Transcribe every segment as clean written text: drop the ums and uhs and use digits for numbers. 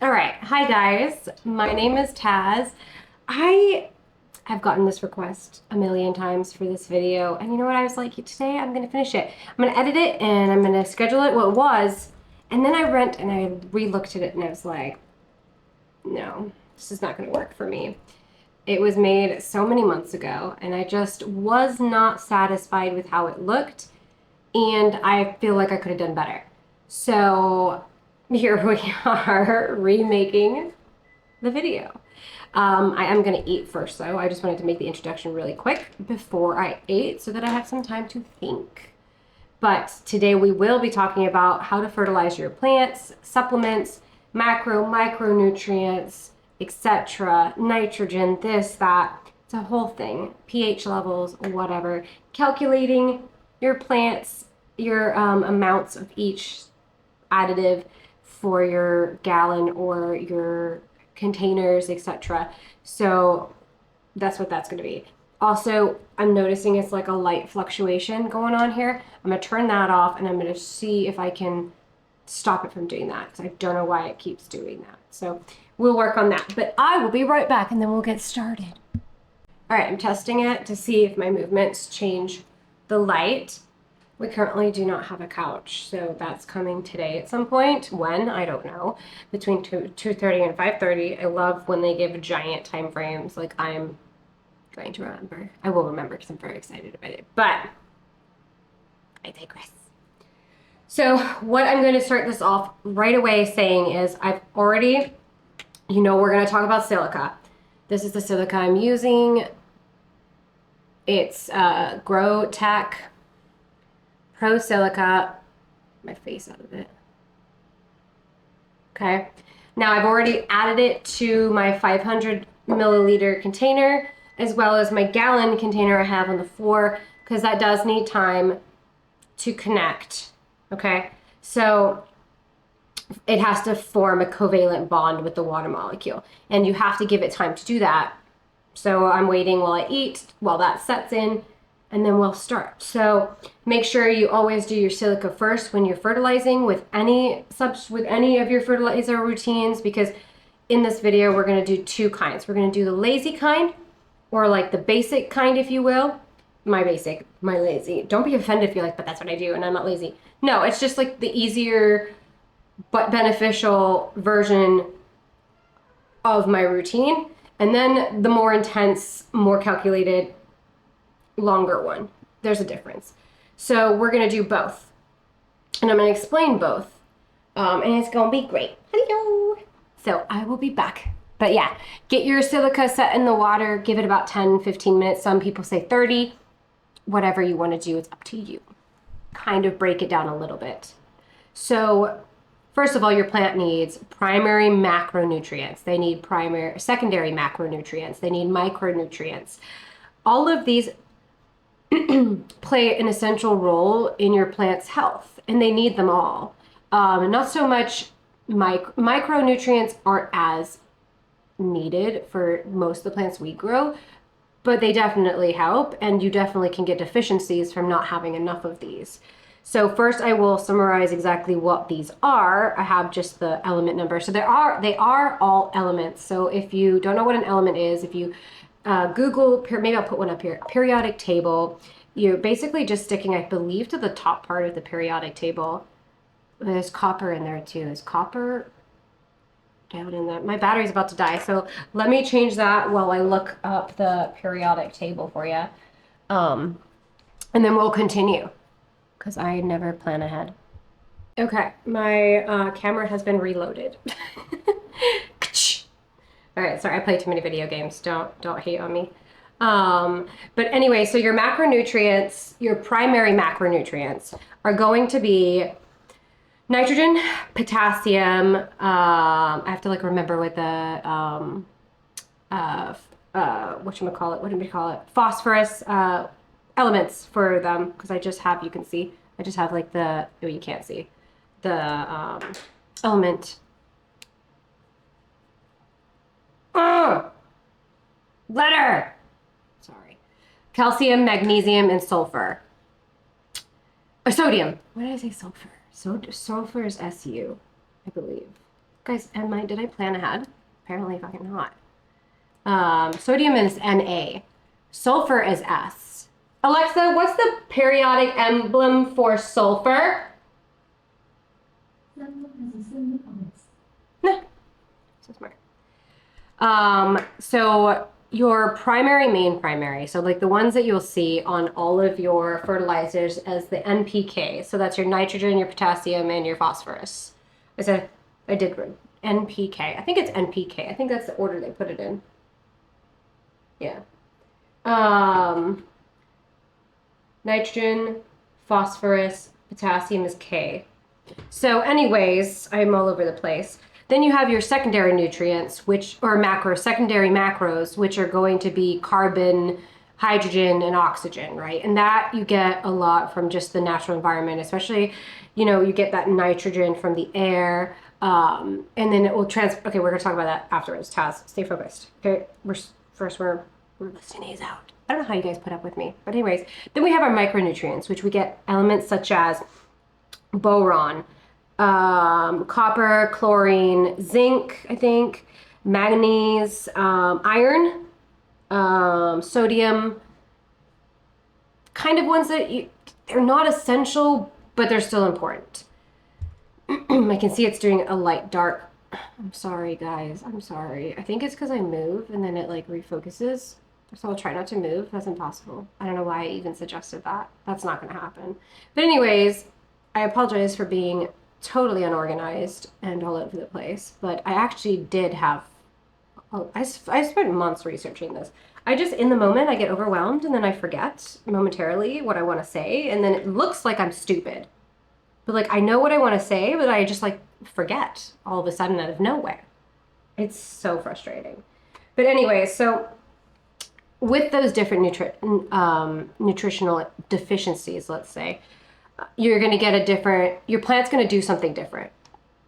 All right. Hi, guys. My name is Taz. I have gotten this request a million times for this video. And you know what? I was like, today I'm going to finish it. I'm going to edit it and I'm going to schedule it what it was. And then I went and I re-looked at it and I was like, no, this is not going to work for me. It was made so many months ago and I just was not satisfied with how it looked. And I feel like I could have done better. So here we are remaking the video. I am going to eat first, though. I just wanted to make the introduction really quick before I ate so that I have some time to think. But today we will be talking about how to fertilize your plants, supplements, macro, micronutrients, etc., nitrogen, this, that. It's a whole thing. pH levels, whatever. Calculating your plants, your amounts of each additive for your gallon or your containers, etc. So that's what that's going to be. Also, I'm noticing it's like a light fluctuation going on here. I'm going to turn that off and I'm going to see if I can stop it from doing that because I don't know why it keeps doing that. So we'll work on that. But I will be right back and then we'll get started. All right, I'm testing it to see if my movements change the light. We currently do not have a couch, so that's coming today at some point. When? I don't know. Between 2:30 and 5:30. I love when they give giant time frames. Like I'm going to remember. I will remember because I'm very excited about it. But I digress. So what I'm going to start this off right away saying is I've already, we're going to talk about silica. This is the silica I'm using. It's Grow Tech Pro Silica. My face out of it. Okay. Now I've already added it to my 500 milliliter container as well as my gallon container I have on the floor because that does need time to connect. Okay. So it has to form a covalent bond with the water molecule and you have to give it time to do that. So I'm waiting while I eat, while that sets in, and then we'll start. So make sure you always do your silica first when you're fertilizing with any of your fertilizer routines, because in this video we're going to do two kinds. We're going to do the lazy kind, or like the basic kind, if you will. My lazy. Don't be offended if you're like, but that's what I do and I'm not lazy. No, it's just like the easier but beneficial version of my routine. And then the more intense, more calculated, longer one. There's a difference. So we're going to do both. And I'm going to explain both. And it's going to be great. Hello. So I will be back. But yeah, get your silica set in the water. Give it about 10, 15 minutes. Some people say 30. Whatever you want to do, it's up to you. Kind of break it down a little bit. So first of all, your plant needs primary macronutrients. They need secondary macronutrients. They need micronutrients. All of these play an essential role in your plant's health, and they need them all. Not so much micronutrients aren't as needed for most of the plants we grow, but they definitely help, and you definitely can get deficiencies from not having enough of these. So first I will summarize exactly what these are. I have just the element number. So they are all elements. So if you don't know what an element is, if you Google, maybe I'll put one up here, periodic table, you're basically just sticking, I believe, to the top part of the periodic table. There's copper in there too. Is copper down in there? My battery's about to die, so let me change that while I look up the periodic table for you. And then we'll continue, because I never plan ahead. Okay, my camera has been reloaded. All right, sorry, I play too many video games. Don't hate on me. But anyway, so your macronutrients, your primary macronutrients are going to be nitrogen, potassium. I have to like remember what the whatchamacallit, what do we call it? Phosphorus elements for them, because I just have, you can see, I just have like the, oh, you can't see, the element. Letter. Sorry. Calcium, magnesium, and sulfur. Or sodium. What did I say? Sulfur. Sulfur is Su, I believe. Guys, did I plan ahead? Apparently fucking not. Sodium is Na. Sulfur is S. Alexa, what's the periodic emblem for sulfur? Nah, so smart. So your main primary, so like the ones that you'll see on all of your fertilizers as the NPK. So that's your nitrogen, your potassium, and your phosphorus. I did NPK. I think it's NPK. I think that's the order they put it in. Yeah. Nitrogen, phosphorus, potassium is K. So anyways, I'm all over the place. Then you have your secondary nutrients, secondary macros, which are going to be carbon, hydrogen, and oxygen, right? And that you get a lot from just the natural environment, especially, you get that nitrogen from the air, and then it will okay, we're gonna talk about that afterwards. Taz, stay focused. Okay, we're listing these out. I don't know how you guys put up with me, but anyways, then we have our micronutrients, which we get elements such as boron, copper, chlorine, zinc, I think, manganese, iron, sodium, kind of ones that they're not essential, but they're still important. I can see it's doing a light dark. I'm sorry, guys. I'm sorry. I think it's because I move and then it like refocuses. So I'll try not to move. That's impossible. I don't know why I even suggested that. That's not going to happen. But anyways, I apologize for being totally unorganized and all over the place. But I actually did have, I spent months researching this. In the moment, I get overwhelmed and then I forget momentarily what I want to say. And then it looks like I'm stupid. But like, I know what I want to say, but I just like forget all of a sudden out of nowhere. It's so frustrating. But anyway, so with those different nutritional deficiencies, let's say, you're going to get your plant's going to do something different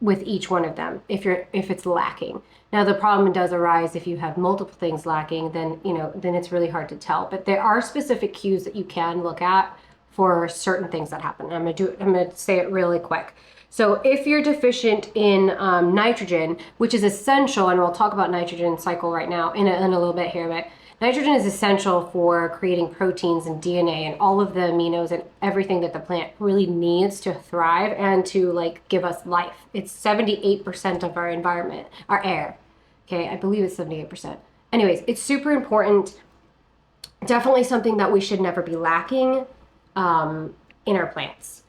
with each one of them if it's lacking. Now the problem does arise if you have multiple things lacking, then it's really hard to tell. But there are specific cues that you can look at for certain things that happen. I'm gonna say it really quick. So if you're deficient in nitrogen, which is essential, and we'll talk about nitrogen cycle right now in a little bit here, but nitrogen is essential for creating proteins and DNA and all of the aminos and everything that the plant really needs to thrive and to like give us life. It's 78% of our environment, our air. Okay, I believe it's 78%. Anyways, it's super important. Definitely something that we should never be lacking in our plants.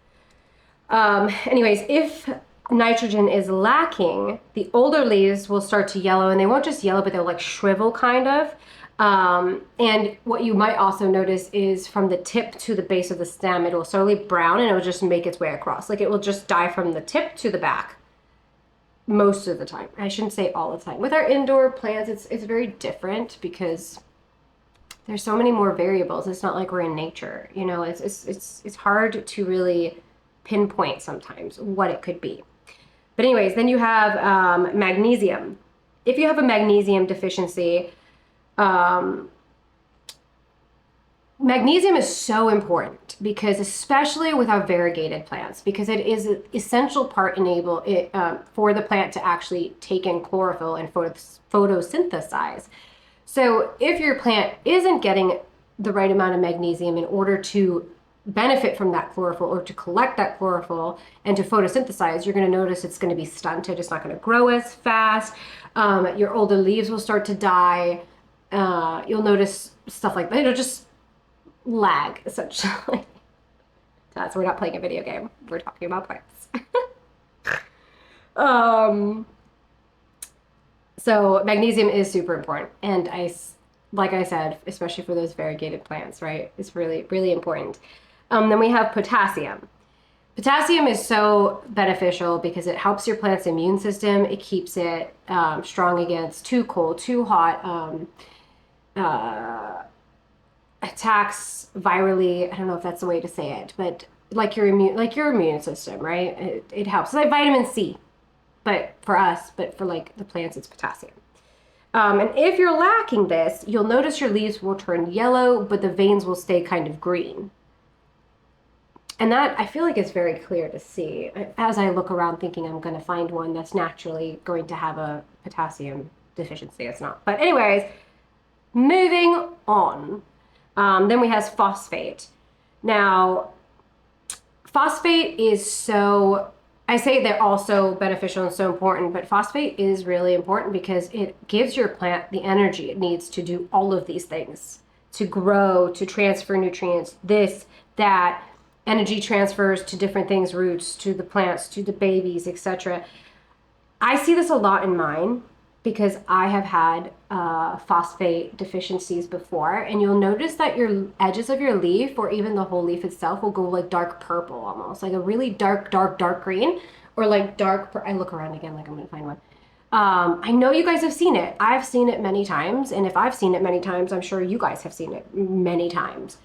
Anyways, if nitrogen is lacking, the older leaves will start to yellow, and they won't just yellow, but they'll like shrivel kind of. And what you might also notice is from the tip to the base of the stem, it will slowly brown and it will just make its way across. Like it will just die from the tip to the back most of the time. I shouldn't say all the time. With our indoor plants, it's very different because there's so many more variables. It's not like we're in nature, it's hard to really pinpoint sometimes what it could be. But anyways, then you have magnesium. If you have a magnesium deficiency, magnesium is so important because especially with our variegated plants, because it is an essential part for the plant to actually take in chlorophyll and photosynthesize. So if your plant isn't getting the right amount of magnesium in order to benefit from that chlorophyll or to collect that chlorophyll and to photosynthesize, you're going to notice it's going to be stunted. It's not going to grow as fast. Your older leaves will start to die. You'll notice stuff like that. It'll just lag, essentially. We're not playing a video game. We're talking about plants. So magnesium is super important. And like I said, especially for those variegated plants, right? It's really, really important. Then we have potassium. Potassium is so beneficial because it helps your plant's immune system. It keeps it strong against too cold, too hot, attacks virally. I don't know if that's the way to say it, but like your immune system, right? It helps. It's like vitamin C, but for like the plants, it's potassium. And if you're lacking this, you'll notice your leaves will turn yellow, but the veins will stay kind of green. And that I feel like is very clear to see as I look around thinking I'm going to find one that's naturally going to have a potassium deficiency. It's not. But anyways, moving on. Then we have phosphate. Now, phosphate is so, I say they're also beneficial and so important, but phosphate is really important because it gives your plant the energy it needs to do all of these things, to grow, to transfer nutrients, this, that, energy transfers to different things, roots, to the plants, to the babies, etc. I see this a lot in mine because I have had phosphate deficiencies before, and you'll notice that your edges of your leaf, or even the whole leaf itself, will go like dark purple almost, like a really dark green, or like I look around again like I'm gonna find one. I know you guys have seen it. I've seen it many times, and if I've seen it many times, I'm sure you guys have seen it many times.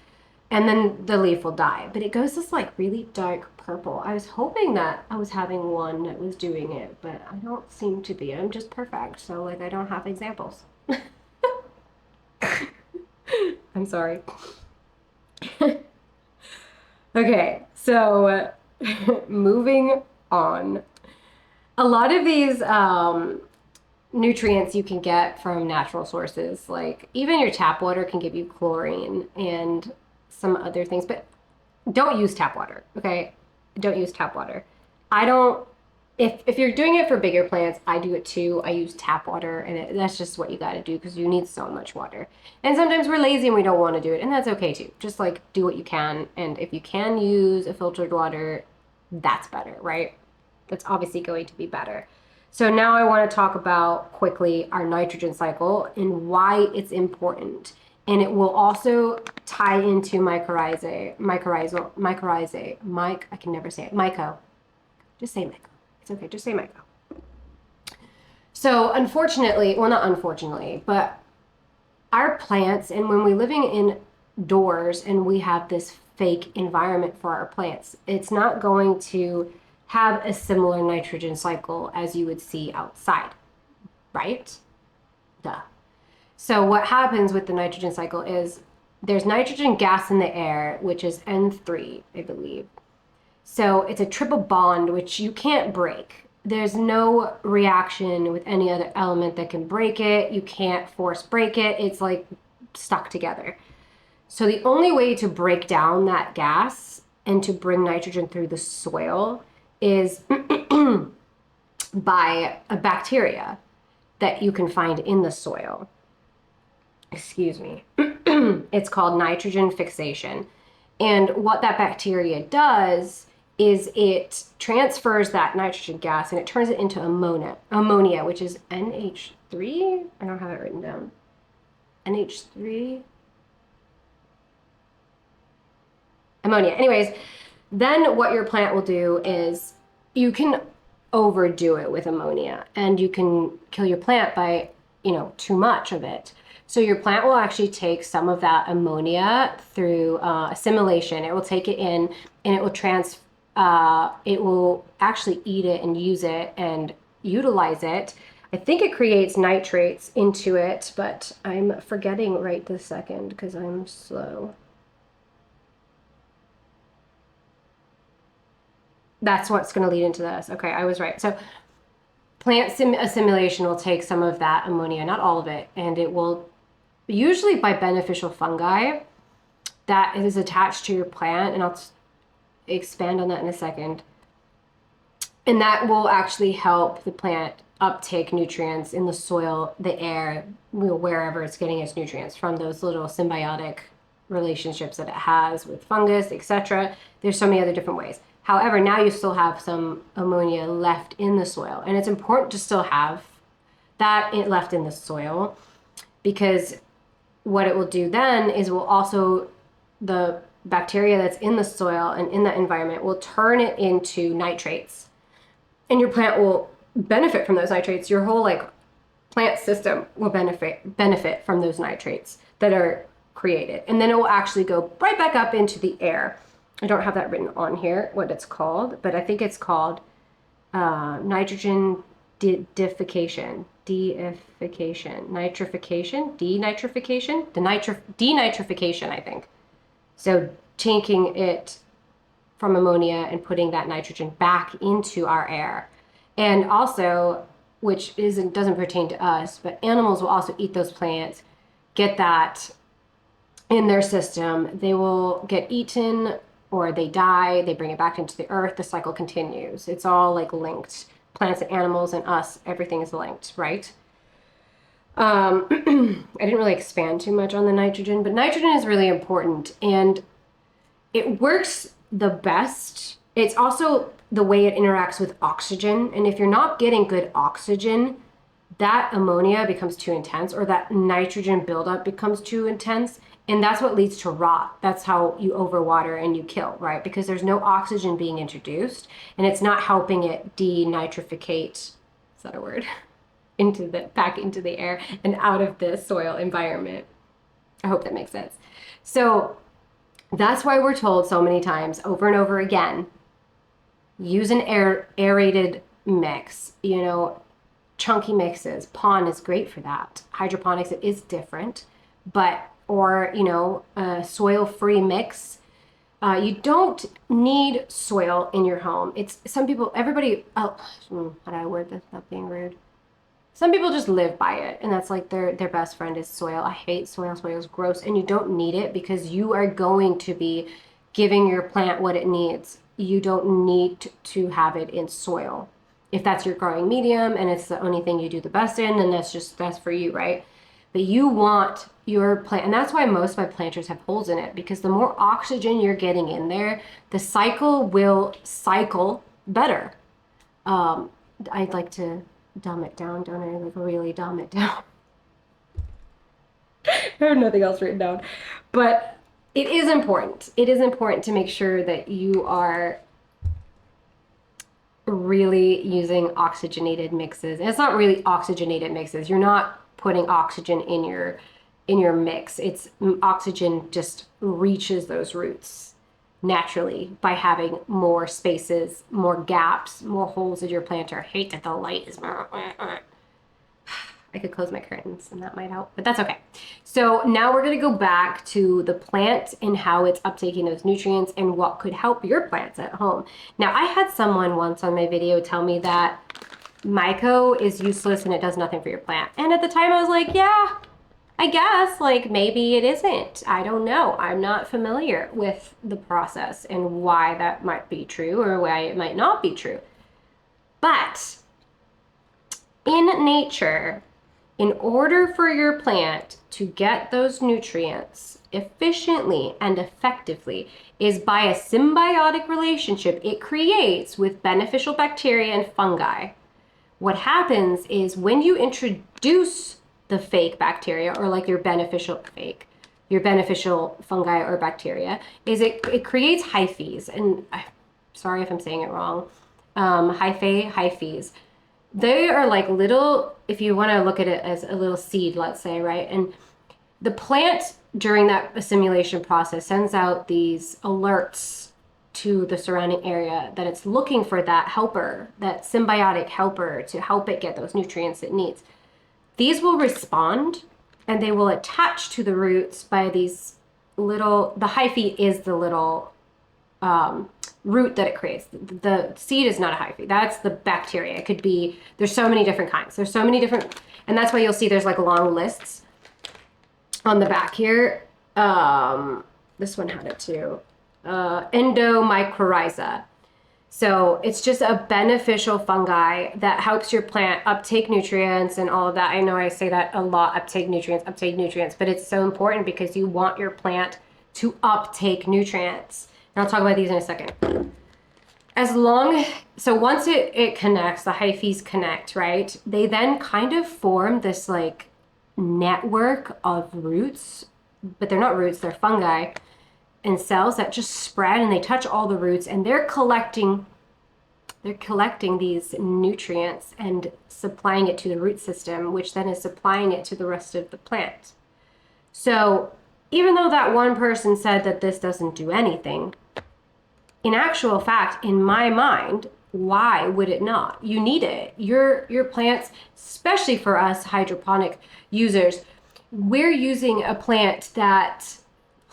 And then the leaf will die, but it goes this like really dark purple. I was hoping that I was having one that was doing it, but I don't seem to be. I'm just perfect, so like I don't have examples. I'm sorry. Okay, so moving on. A lot of these nutrients you can get from natural sources, like even your tap water can give you chlorine and some other things, but don't use tap water, okay? Don't use tap water. I don't, if you're doing it for bigger plants, I do it too. I use tap water, and that's just what you got to do because you need so much water. And sometimes we're lazy and we don't want to do it, and that's okay too. Just like do what you can, and if you can use a filtered water, that's better, right? That's obviously going to be better. So now I want to talk about quickly our nitrogen cycle and why it's important. And it will also tie into mycorrhizae, I can never say it, myco. Just say myco. It's okay, just say myco. So unfortunately, well, not unfortunately, but our plants, and when we're living indoors and we have this fake environment for our plants, it's not going to have a similar nitrogen cycle as you would see outside, right? Duh. So what happens with the nitrogen cycle is there's nitrogen gas in the air, which is N3, I believe. So it's a triple bond, which you can't break. There's no reaction with any other element that can break it. You can't force break it. It's like stuck together. So the only way to break down that gas and to bring nitrogen through the soil is by a bacteria that you can find in the soil. Excuse me. It's called nitrogen fixation. And what that bacteria does is it transfers that nitrogen gas and it turns it into ammonia, which is NH3. I don't have it written down. NH3. Ammonia. Anyways, then what your plant will do is you can overdo it with ammonia, and you can kill your plant by, too much of it. So your plant will actually take some of that ammonia through assimilation. It will take it in, and it will actually eat it and use it and utilize it. I think it creates nitrates into it, but I'm forgetting right this second because I'm slow. That's what's going to lead into this. Okay, I was right. So plant assimilation will take some of that ammonia, not all of it, and it will, usually by beneficial fungi that is attached to your plant, and I'll expand on that in a second. And that will actually help the plant uptake nutrients in the soil, the air, wherever it's getting its nutrients from those little symbiotic relationships that it has with fungus, etc. There's so many other different ways. However, now you still have some ammonia left in the soil, and it's important to still have that left in the soil, because what it will do then is the bacteria that's in the soil and in that environment will turn it into nitrates, and your plant will benefit from those nitrates. Your whole plant system will benefit from those nitrates that are created, and then it will actually go right back up into the air. I don't have that written on here, what it's called, but I think it's called nitrogen denitrification, denitrification, I think. So taking it from ammonia and putting that nitrogen back into our air. And also, which doesn't pertain to us, but animals will also eat those plants, get that in their system. They will get eaten or they die, they bring it back into the earth, the cycle continues. It's all like linked. Plants and animals and us, everything is linked, right? I didn't really expand too much on the nitrogen, but nitrogen is really important and it works the best. It's also the way it interacts with oxygen. And if you're not getting good oxygen, that ammonia becomes too intense, or that nitrogen buildup becomes too intense. And that's what leads to rot. That's how you overwater and you kill, right? Because there's no oxygen being introduced and it's not helping it denitrificate, is that a word? Back into the air and out of the soil environment. I hope that makes sense. So that's why we're told so many times over and over again, use an aerated mix, chunky mixes. Pond is great for that. Hydroponics, it is different, or a soil-free mix. You don't need soil in your home. How do I word this without being rude? Some people just live by it, and that's like their best friend is soil. I hate soil. Soil is gross, and you don't need it because you are going to be giving your plant what it needs. You don't need to have it in soil. If that's your growing medium and it's the only thing you do the best in, then that's for you, right? But you want your plant, and that's why most of my planters have holes in it, because the more oxygen you're getting in there, the cycle will cycle better. I'd like to dumb it down, don't I? Like really dumb it down. I have nothing else written down. But it is important. It is important to make sure that you are really using oxygenated mixes. And it's not really oxygenated mixes. You're not putting oxygen in your mix. It's oxygen just reaches those roots naturally by having more spaces, more gaps, more holes in your planter. I hate that the light is... I could close my curtains and that might help, but that's okay. So now we're going to go back to the plant and how it's uptaking those nutrients and what could help your plants at home. Now, I had someone once on my video tell me that myco is useless and it does nothing for your plant. And at the time I was like, yeah, I guess, like maybe it isn't. I don't know. I'm not familiar with the process and why that might be true or why it might not be true. But in nature, in order for your plant to get those nutrients efficiently and effectively is by a symbiotic relationship it creates with beneficial bacteria and fungi. What happens is when you introduce the fake bacteria, or like your beneficial fungi or bacteria, is it creates hyphae. And sorry if I'm saying it wrong. Hyphae. They are like little, if you want to look at it as a little seed, let's say, right? And the plant during that assimilation process sends out these alerts to the surrounding area that it's looking for that helper, that symbiotic helper to help it get those nutrients it needs. These will respond and they will attach to the roots by these little, the hyphae is the little root that it creates. The seed is not a hyphae. That's the bacteria. It could be, there's so many different kinds. There's so many different, and that's why you'll see there's like long lists on the back here. This one had it too. Mycorrhizae. So it's just a beneficial fungi that helps your plant uptake nutrients and all of that. I know I say that a lot, uptake nutrients, but it's so important because you want your plant to uptake nutrients. And I'll talk about these in a second. So once it connects, the hyphae connect, right? They then kind of form this like network of roots, but they're not roots, they're fungi and cells that just spread and they touch all the roots and they're collecting these nutrients and supplying it to the root system, which then is supplying it to the rest of the plant. So even though that one person said that this doesn't do anything, in actual fact, in my mind, why would it not? You need it. Your plants, especially for us hydroponic users, we're using plants that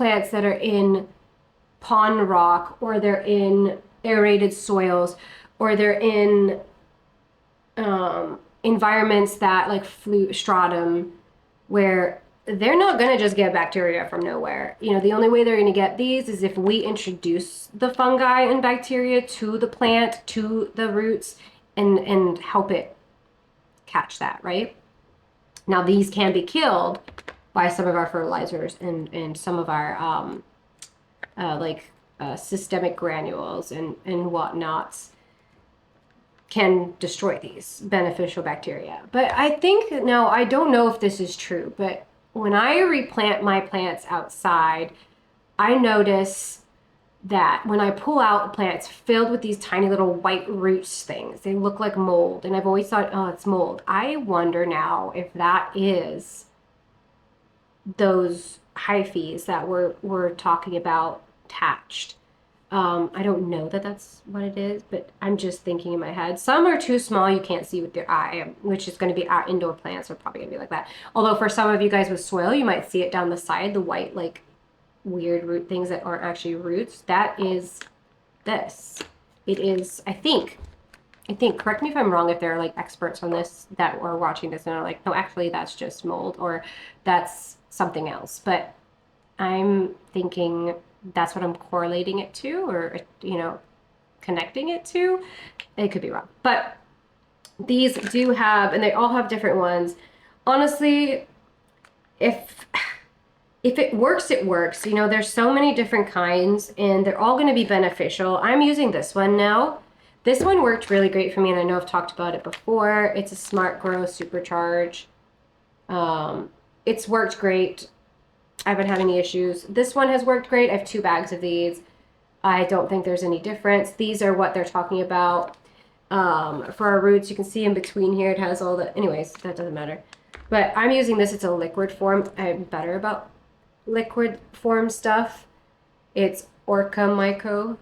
are in pond rock, or they're in aerated soils, or they're in environments that like stratum, where they're not going to just get bacteria from nowhere. You know, the only way they're going to get these is if we introduce the fungi and bacteria to the plant, to the roots, and help it catch that, right? Now, these can be killed by some of our fertilizers and some of our systemic granules and whatnots can destroy these beneficial bacteria. But I think, now I don't know if this is true, but when I replant my plants outside, I notice that when I pull out plants filled with these tiny little white roots things, they look like mold. And I've always thought, oh, it's mold. I wonder now if that is those hyphae that we're talking about attached. I don't know that that's what it is, but I'm just thinking in my head. Some are too small, you can't see with your eye, which is going to be our indoor plants are probably going to be like that. Although for some of you guys with soil, you might see it down the side, the white, like weird root things that aren't actually roots. That is this. It is, I think, correct me if I'm wrong, if there are like experts on this that are watching this and are like, no, actually that's just mold or that's something else. But I'm thinking that's what I'm correlating it to, or, you know, connecting it to. It could be wrong. But these do have, and they all have different ones. Honestly, if it works, it works. You know, there's so many different kinds and they're all going to be beneficial. I'm using this one now. This one worked really great for me, and I know I've talked about it before. It's a Smart Grow Supercharge. It's worked great. I haven't had any issues. This one has worked great. I have 2 bags of these. I don't think there's any difference. These are what they're talking about. For our roots, you can see in between here, it has all the, anyways, that doesn't matter. But I'm using this, it's a liquid form. I'm better about liquid form stuff. It's Orca Myco.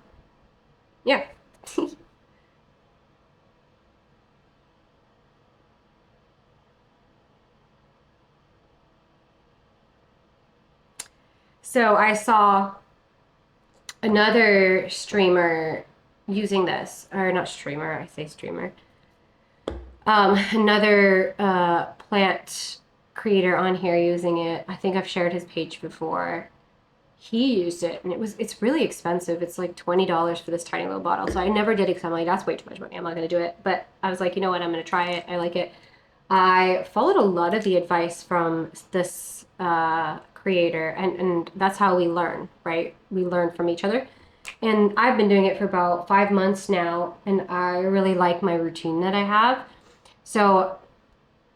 Yeah. So I saw another streamer using this, or not streamer, I say streamer. Another plant creator on here using it. I think I've shared his page before. He used it, and it's really expensive. It's like $20 for this tiny little bottle. So I never did it because I'm like, that's way too much money. I'm not going to do it. But I was like, you know what? I'm going to try it. I like it. I followed a lot of the advice from this creator, and that's how we learn, right? We learn from each other. And I've been doing it for about 5 months now, and I really like my routine that I have. So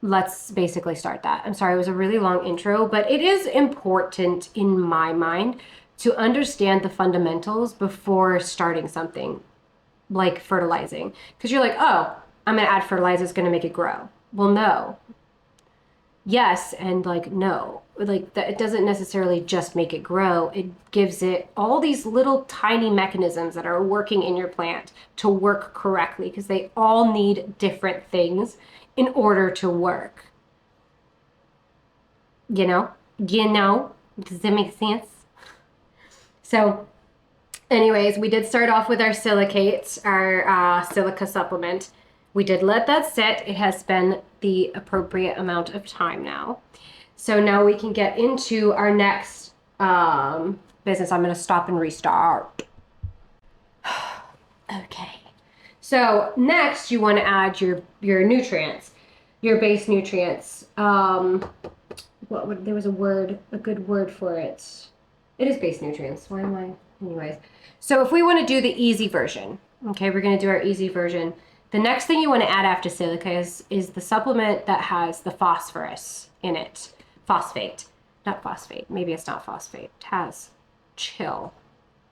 let's basically start that. I'm sorry, it was a really long intro, but it is important in my mind to understand the fundamentals before starting something like fertilizing. Because you're like, oh, I'm going to add fertilizer, it's going to make it grow. Well, no. Yes, and like, no. Like, that, it doesn't necessarily just make it grow. It gives it all these little tiny mechanisms that are working in your plant to work correctly, because they all need different things in order to work. You know? Does that make sense? So anyways, we did start off with our silicate, our silica supplement. We did let that sit. It has been the appropriate amount of time now. So now we can get into our next business. I'm going to stop and restart. Okay. So next you want to add your nutrients, your base nutrients. There was a good word for it. It is base nutrients. Why am I? Anyways. So if we want to do the easy version, okay, we're going to do our easy version. The next thing you want to add after silica is the supplement that has the phosphorus in it. Phosphate, not phosphate. Maybe it's not phosphate. It has chill.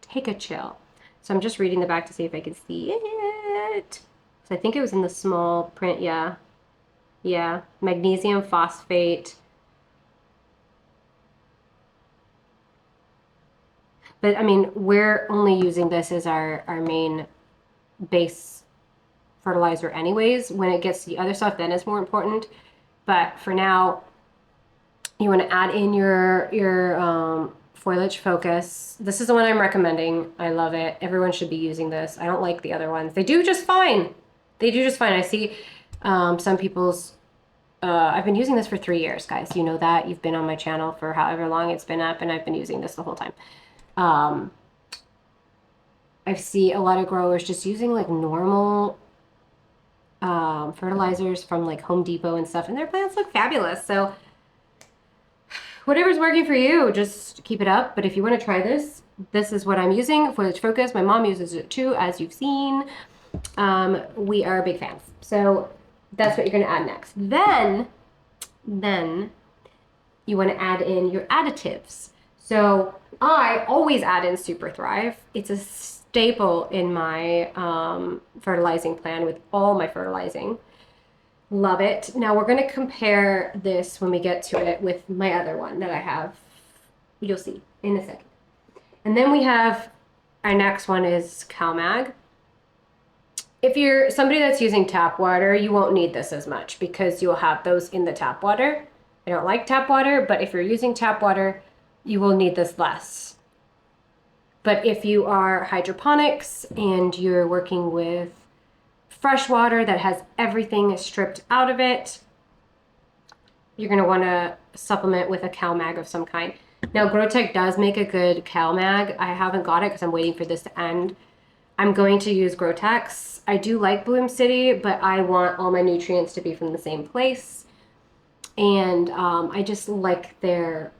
Take a chill. So I'm just reading the back to see if I can see it. So I think it was in the small print. Yeah. Yeah. Magnesium phosphate. But I mean, we're only using this as our main base fertilizer anyways. When it gets to the other stuff, then it's more important. But for now, you want to add in your Foliage Focus. This is the one I'm recommending. I love it. Everyone should be using this. I don't like the other ones. They do just fine. They do just fine. I see some people's... I've been using this for 3 years, guys. You know that. You've been on my channel for however long it's been up, and I've been using this the whole time. I see a lot of growers just using like normal fertilizers from like Home Depot and stuff, and their plants look fabulous. So whatever's working for you, just keep it up. But if you want to try this, this is what I'm using, Foliage Focus. My mom uses it too, as you've seen. We are big fans. So that's what you're going to add next. Then you want to add in your additives. So I always add in Super Thrive. It's a staple in my fertilizing plan with all my fertilizing. Love it. Now we're going to compare this when we get to it with my other one that I have. You'll see in a second. And then we have our next one is CalMag. If you're somebody that's using tap water, you won't need this as much because you'll have those in the tap water. I don't like tap water, but if you're using tap water, you will need this less. But if you are hydroponics and you're working with fresh water that has everything stripped out of it, you're going to want to supplement with a CalMag of some kind. Now, GrowTech does make a good CalMag. I haven't got it because I'm waiting for this to end. I'm going to use GrowTech's. I do like Bloom City, but I want all my nutrients to be from the same place. And I just like their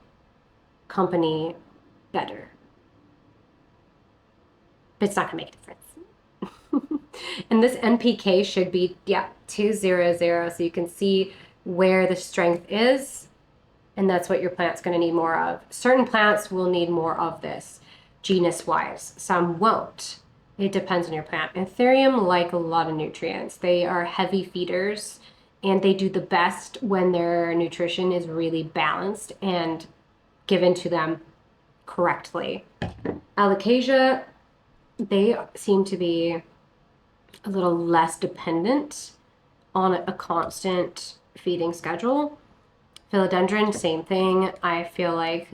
company better. But it's not going to make a difference. And this NPK should be, 200, so you can see where the strength is. And that's what your plant's going to need more of. Certain plants will need more of this, genus-wise. Some won't. It depends on your plant. Anthurium like a lot of nutrients. They are heavy feeders, and they do the best when their nutrition is really balanced and given to them correctly. Alocasia, they seem to be a little less dependent on a constant feeding schedule. Philodendron, same thing. I feel like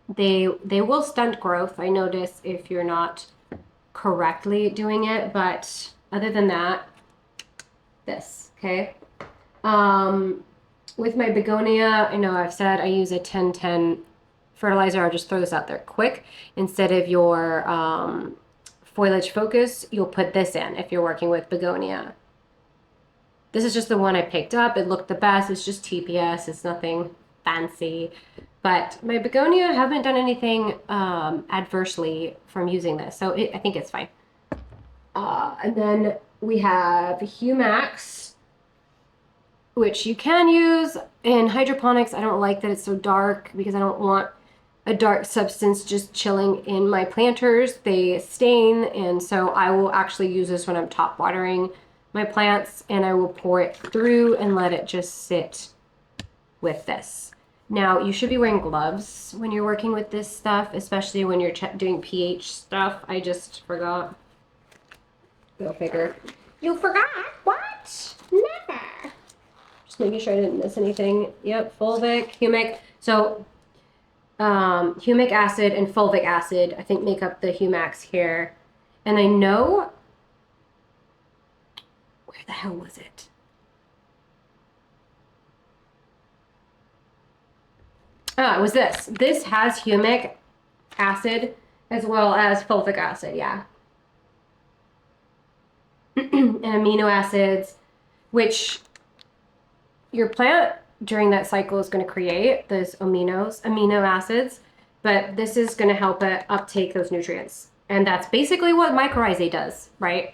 they will stunt growth. I notice if you're not correctly doing it, but other than that, this, okay? With my begonia, I know I've said I use a 10-10 fertilizer. I'll just throw this out there quick. Instead of your foliage focus, you'll put this in if you're working with begonia. This is just the one I picked up. It looked the best. It's just TPS. It's nothing fancy. But my begonia haven't done anything adversely from using this. So I think it's fine. And then we have Humax, which you can use in hydroponics. I don't like that it's so dark because I don't want a dark substance just chilling in my planters. They stain, and so I will actually use this when I'm top watering my plants, and I will pour it through and let it just sit with this. Now, you should be wearing gloves when you're working with this stuff, especially when you're doing pH stuff. I just forgot. Go figure. You forgot? What? Never. Just making sure I didn't miss anything. Yep, fulvic, humic. So, humic acid and fulvic acid, I think, make up the Humax here. And I know... Where the hell was it? Ah, it was this. This has humic acid as well as fulvic acid, yeah. And amino acids, which your plant during that cycle is going to create those amino acids, but this is going to help it uptake those nutrients. And that's basically what mycorrhizae does, right?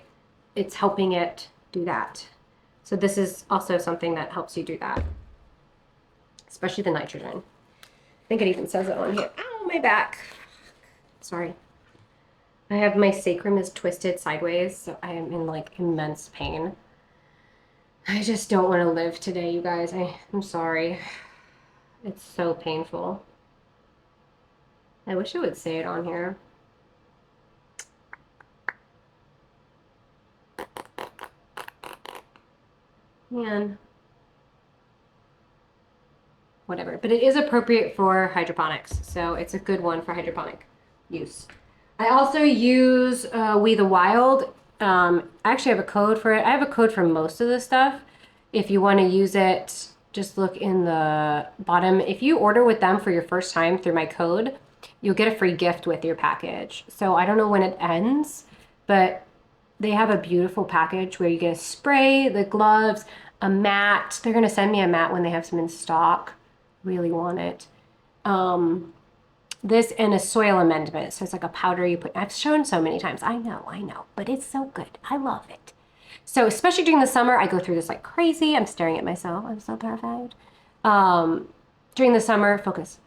It's helping it do that. So this is also something that helps you do that, especially the nitrogen. I think it even says it on here. Ow, my back. Sorry. I have my sacrum is twisted sideways, so I am in like immense pain. I just don't want to live today, you guys. I'm sorry. It's so painful. I wish I would say it on here. Man. whatever. But it is appropriate for hydroponics, so it's a good one for hydroponic use. I also use We the Wild. I actually have a code for it. I have a code for most of this stuff. If you want to use it, just look in the bottom. If you order with them for your first time through my code, you'll get a free gift with your package. So I don't know when it ends, but they have a beautiful package where you get a spray, the gloves, a mat. They're going to send me a mat when they have some in stock. Really want it. This and a soil amendment. So it's like a powder you put. I've shown so many times. I know, but it's so good. I love it. So especially during the summer, I go through this like crazy. I'm staring at myself. I'm so perfect. During the summer, focus.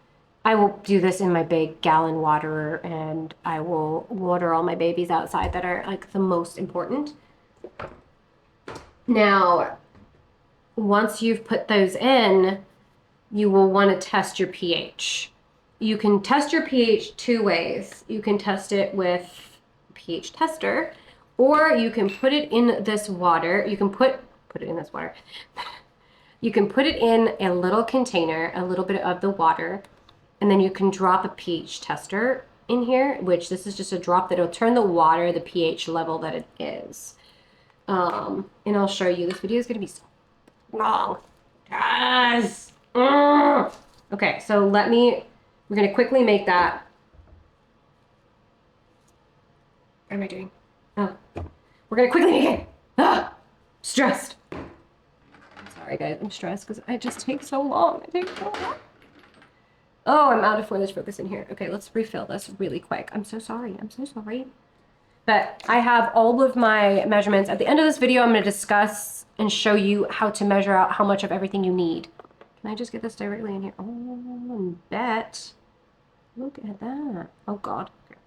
I will do this in my big gallon waterer, and I will water all my babies outside that are like the most important. Now, once you've put those in, you will want to test your pH. You can test your pH two ways. You can test it with a pH tester, or you can put it in this water. You can put it in this water. You can put it in a little container, a little bit of the water, and then you can drop a pH tester in here, which this is just a drop that'll turn the water, the pH level that it is. And I'll show you. This video is going to be so long. Yes. Okay, so we're going to quickly make that. What am I doing? Oh, we're going to quickly make it. Stressed. I'm sorry, guys. I'm stressed because it just takes so long. It takes so long. Oh, I'm out of foliage focus in here. Okay, let's refill this really quick. I'm so sorry. I'm so sorry. But I have all of my measurements. At the end of this video, I'm going to discuss and show you how to measure out how much of everything you need. Can I just get this directly in here? Oh, bet. Look at that. Oh, God. Okay.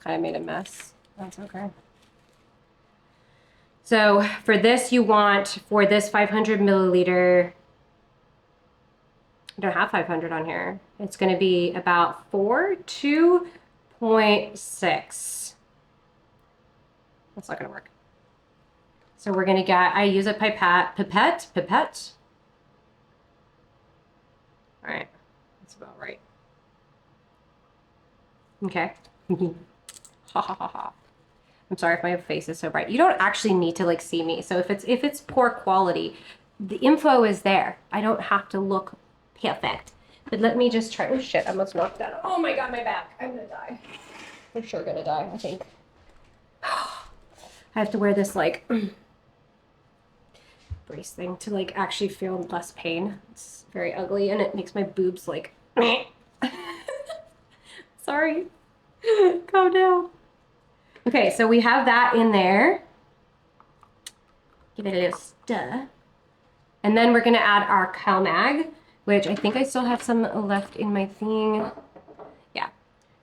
Kind of made a mess. That's okay. So for this, for this 500 milliliter, I don't have 500 on here. It's going to be about 2.6. That's not going to work. So we're going to I use a pipette. All right. That's about right. Okay. Ha ha ha ha. I'm sorry if my face is so bright. You don't actually need to like see me. So if it's poor quality, the info is there. I don't have to look perfect. But let me just try. Oh shit, I almost knocked down. Oh my God, my back. I'm gonna die. For sure gonna die, I think. I have to wear this like brace thing to like actually feel less pain. It's very ugly and it makes my boobs like sorry. Calm down. Okay, so we have that in there. Give it a little stir. And then we're gonna add our CalMag, which I think I still have some left in my thing. Yeah.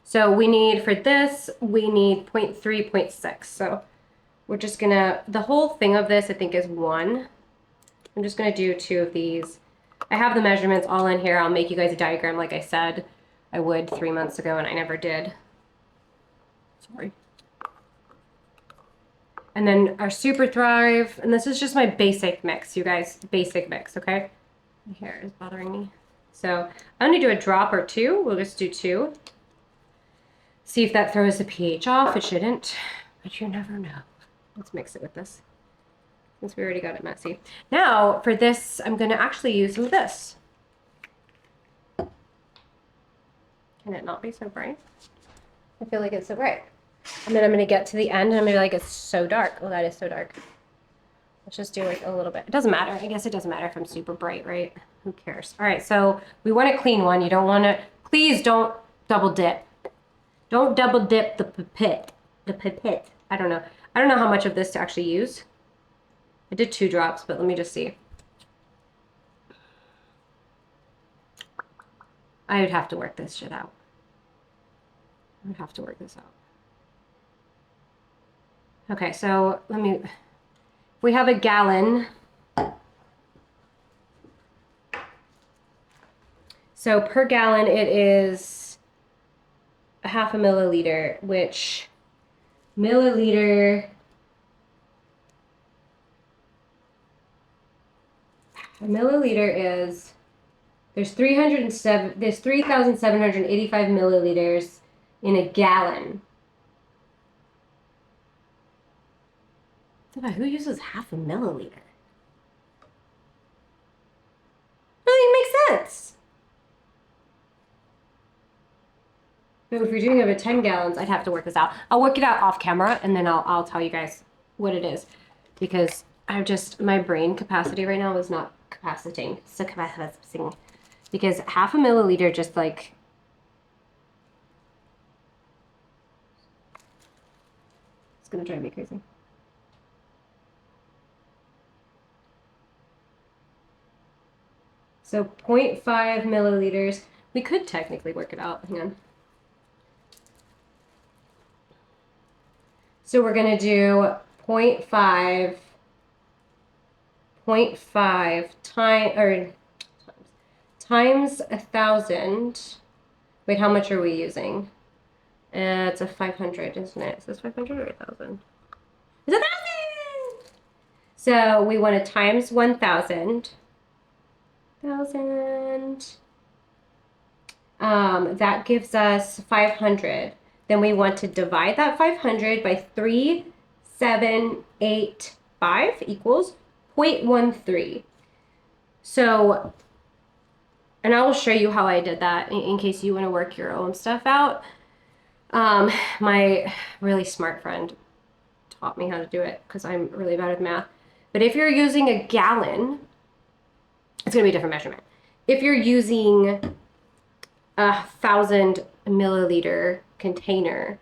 So we need, for this, we need 0.3, 0.6. So we're just gonna, the whole thing of this I think is 1. I'm just gonna do 2 of these. I have the measurements all in here. I'll make you guys a diagram like I said I would 3 months ago and I never did. Sorry. And then our Super Thrive, and this is just my basic mix, you guys, basic mix, okay? My hair is bothering me. So I'm gonna do a drop or 2. We'll just do 2. See if that throws the pH off. It shouldn't, but you never know. Let's mix it with this, since we already got it messy. Now for this, I'm gonna actually use some of this. Can it not be so bright? I feel like it's so bright. And then I'm going to get to the end and I'm going to be like, it's so dark. Oh, that is so dark. Let's just do like a little bit. It doesn't matter. I guess it doesn't matter if I'm super bright, right? Who cares? All right, so we want a clean one. You don't want to, please don't double dip. Don't double dip the pipette. The pipette. I don't know how much of this to actually use. I did 2 drops, but let me just see. I would have to work this shit out. I would have to work this out. Okay, so we have a gallon. So per gallon, it is a half a milliliter, which milliliter, a milliliter is, there's 3,785 milliliters in a gallon. Who uses half a milliliter? Really makes sense. But if you're doing over 10 gallons, I'd have to work this out. I'll work it out off camera, and then I'll tell you guys what it is, because my brain capacity right now is not capacitating. So capacitating, because half a milliliter just like, it's gonna drive me crazy. So 0.5 milliliters. We could technically work it out. Hang on. So we're gonna do 0.5 times 1,000. Wait, how much are we using? It's a 500, isn't it? Is this 500 or 1,000? It's 1,000! So we want to times 1,000. That gives us 500. Then we want to divide that 500 by 3,785 equals 0.13. So, and I will show you how I did that in case you want to work your own stuff out. My really smart friend taught me how to do it because I'm really bad at math. But if you're using a gallon, it's going to be a different measurement. If you're using a 1,000 milliliter container,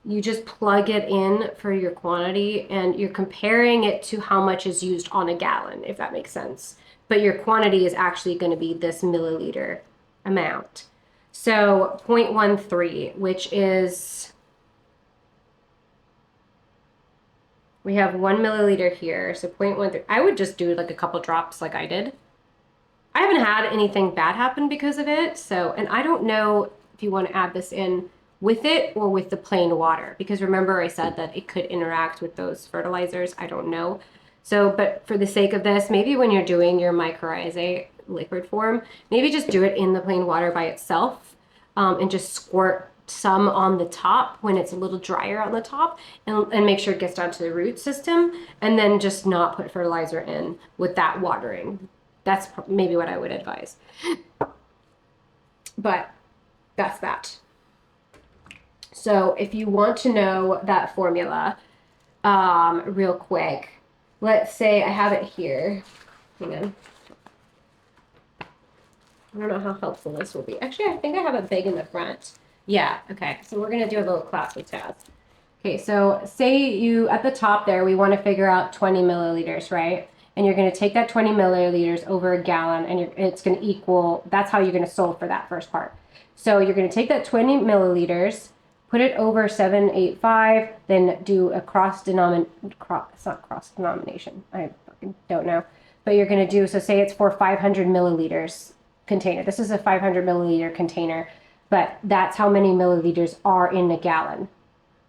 you just plug it in for your quantity, and you're comparing it to how much is used on a gallon, if that makes sense. But your quantity is actually going to be this milliliter amount. So 0.13, which is, we have 1 milliliter here, so 0.13. I would just do like a couple drops like I did. I haven't had anything bad happen because of it, so, and I don't know if you want to add this in with it or with the plain water, because remember I said that it could interact with those fertilizers. I don't know. So, but for the sake of this, maybe when you're doing your mycorrhizae liquid form, maybe just do it in the plain water by itself, and just squirt some on the top when it's a little drier on the top, and make sure it gets down to the root system, and then just not put fertilizer in with that watering. That's maybe what I would advise. But that's that. So if you want to know that formula real quick, let's say I have it here. Hang on. I don't know how helpful this will be. Actually, I think I have it big in the front. Yeah, okay. So we're going to do a little class with Taz. Okay, so say you, at the top there, we want to figure out 20 milliliters, right? And you're going to take that 20 milliliters over a gallon, and it's going to equal, that's how you're going to solve for that first part. So you're going to take that 20 milliliters, put it over 785, then do a it's not cross denomination, I fucking don't know. But you're going to do, so say it's for 500 milliliters container. This is a 500 milliliter container, but that's how many milliliters are in a gallon,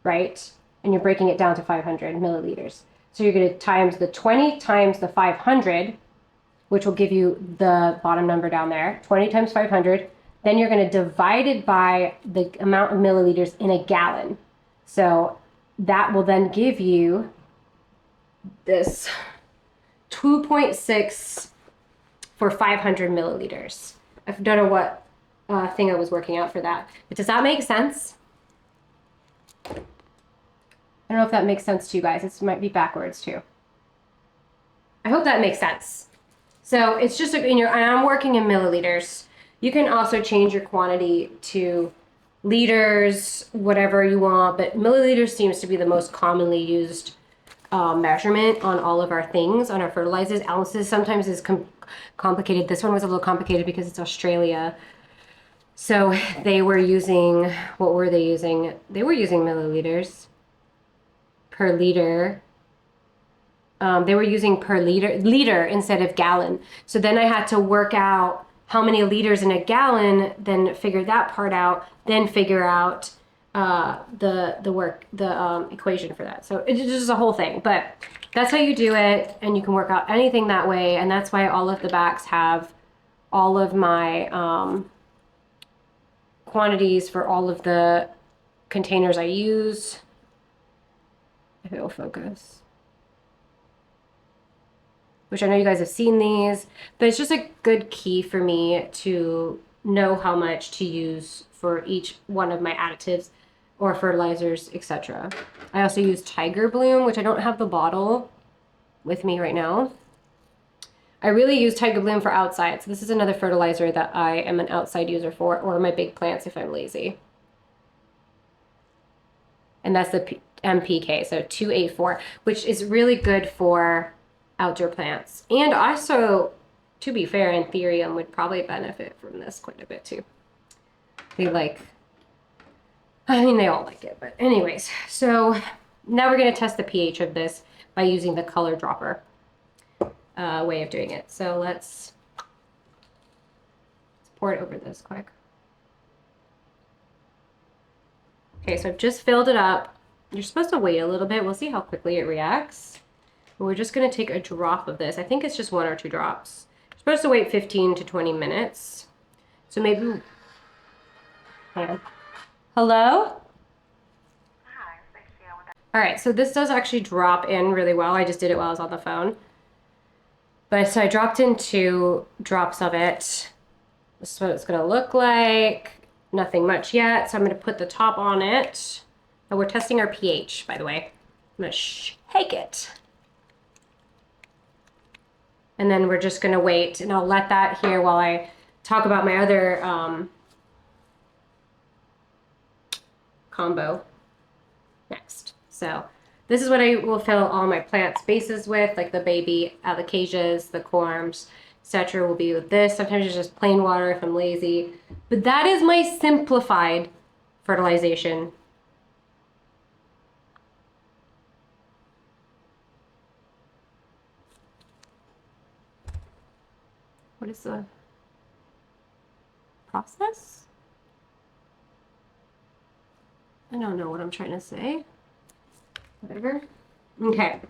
right? And you're breaking it down to 500 milliliters. So you're going to times the 20 times the 500, which will give you the bottom number down there, 20 times 500. Then you're going to divide it by the amount of milliliters in a gallon. So that will then give you this 2.6 for 500 milliliters. I don't know what thing I was working out for that. But does that make sense? I don't know if that makes sense to you guys. This might be backwards too. I hope that makes sense. So it's just and I'm working in milliliters. You can also change your quantity to liters, whatever you want, but milliliters seems to be the most commonly used measurement on all of our things, on our fertilizers. Ounces sometimes is complicated. This one was a little complicated because it's Australia. So they were using, what were they using? They were using milliliters per liter. They were using per liter instead of gallon. So then I had to work out how many liters in a gallon, then figure that part out, then figure out the equation for that. So it's just a whole thing, but that's how you do it, and you can work out anything that way. And that's why all of the backs have all of my quantities for all of the containers I use. If it will focus. Which I know you guys have seen these, but it's just a good key for me to know how much to use for each one of my additives or fertilizers, etc. I also use Tiger Bloom, which I don't have the bottle with me right now. I really use Tiger Bloom for outside. So this is another fertilizer that I am an outside user for, or my big plants if I'm lazy. And that's the MPK, so 284, which is really good for outdoor plants. And also, to be fair, Anthurium would probably benefit from this quite a bit too. They like, I mean, they all like it, but anyways. So now we're gonna test the pH of this by using the color dropper way of doing it. So let's pour it over this quick. Okay, so I've just filled it up. You're supposed to wait a little bit. We'll see how quickly it reacts. But we're just gonna take a drop of this. I think it's just 1 or 2 drops. You're supposed to wait 15 to 20 minutes. So maybe, hello? Hi. All right, so this does actually drop in really well. I just did it while I was on the phone. But so I dropped in 2 drops of it. This is what it's gonna look like. Nothing much yet, so I'm gonna put the top on it. And we're testing our pH, by the way. I'm gonna shake it. And then we're just gonna wait, and I'll let that here while I talk about my other combo next. So this is what I will fill all my plant spaces with, like the baby Alocasias, the corms, etc. will be with this. Sometimes it's just plain water if I'm lazy. But that is my simplified fertilization. What is the process? I don't know what I'm trying to say. Whatever. Okay.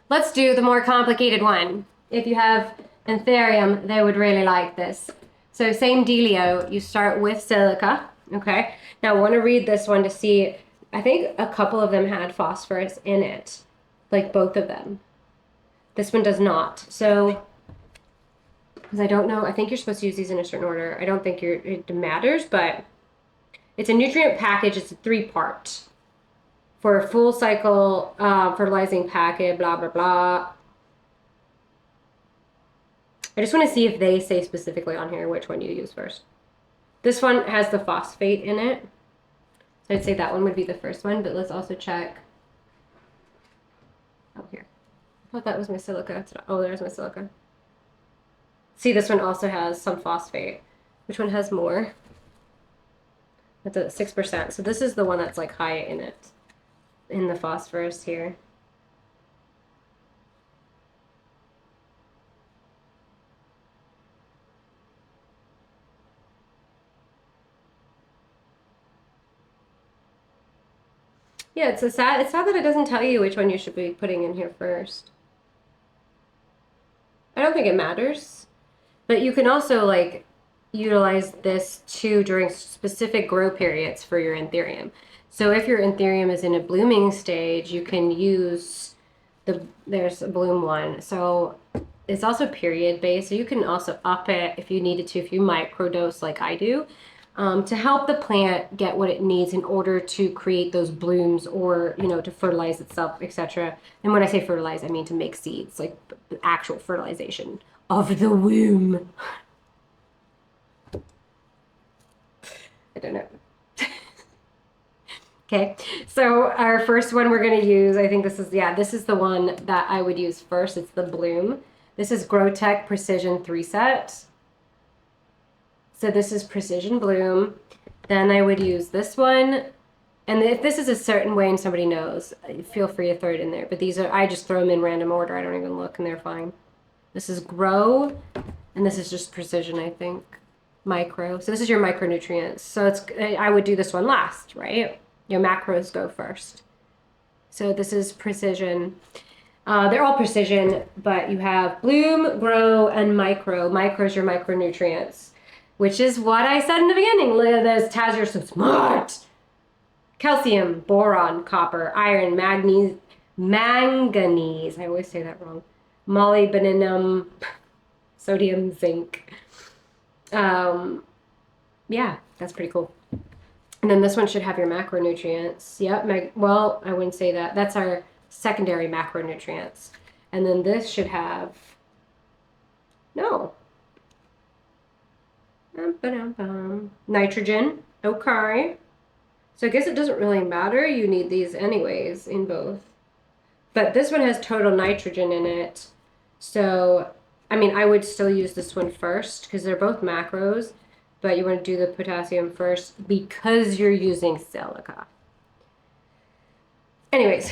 Let's do the more complicated one. If you have Anthurium, they would really like this. So same dealio, you start with silica, okay? Now I want to read this one to see, I think a couple of them had phosphorus in it, like both of them. This one does not. So, because I don't know, I think you're supposed to use these in a certain order. I don't think it matters, but it's a nutrient package. It's a 3-part. For a full cycle fertilizing packet, blah, blah, blah. I just want to see if they say specifically on here which one you use first. This one has the phosphate in it. So I'd say that one would be the first one, but let's also check. Oh, here. I thought that was my silica. Oh, there's my silica. See, this one also has some phosphate. Which one has more? That's at 6%. So this is the one that's like high in it, in the phosphorus here. Yeah, it's sad that it doesn't tell you which one you should be putting in here first. I don't think it matters, but you can also like utilize this too during specific grow periods for your Anthurium. So if your Anthurium is in a blooming stage, you can use there's a bloom one. So it's also period based. So you can also up it if you needed to, if you microdose like I do, to help the plant get what it needs in order to create those blooms, or, you know, to fertilize itself, etc. And when I say fertilize, I mean to make seeds, like the actual fertilization of the womb. I don't know. Okay, so our first one we're going to use, I think this is the one that I would use first. It's the bloom. This is GrowTech Precision 3-Set. So this is Precision Bloom. Then I would use this one. And if this is a certain way and somebody knows, feel free to throw it in there. But these are, I just throw them in random order. I don't even look and they're fine. This is Grow. And this is just precision, I think. Micro. So this is your micronutrients. So I would do this one last, right? Your macros go first. So this is precision. They're all precision, but you have bloom, grow, and micro. Micro is your micronutrients, which is what I said in the beginning. Look at this. Taz, you're so smart. Calcium, boron, copper, iron, manganese. I always say that wrong. Molybdenum, sodium, zinc. Yeah, that's pretty cool. And then this one should have your macronutrients. Yep, well, I wouldn't say that. That's our secondary macronutrients. And then this should have, no. Nitrogen, okay. So I guess it doesn't really matter. You need these anyways in both. But this one has total nitrogen in it. So, I mean, I would still use this one first because they're both macros. But you want to do the potassium first because you're using silica. Anyways,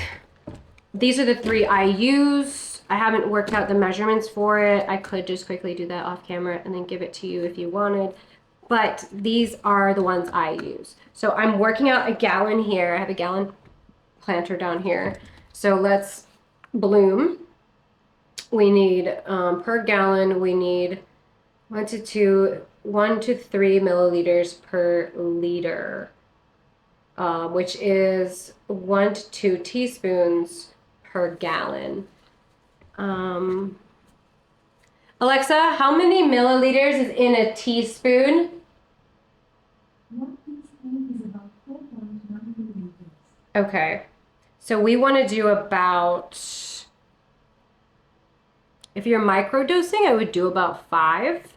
these are the 3 I use. I haven't worked out the measurements for it. I could just quickly do that off camera and then give it to you if you wanted. But these are the ones I use. So I'm working out a gallon here. I have a gallon planter down here. So let's bloom. We need, per gallon, we need 1 to 3 milliliters per liter, which is 1 to 2 teaspoons per gallon. Alexa, how many milliliters is in a teaspoon? 1 teaspoon is about 4.1 milliliters. Okay, so we want to do about, if you're microdosing, I would do about 5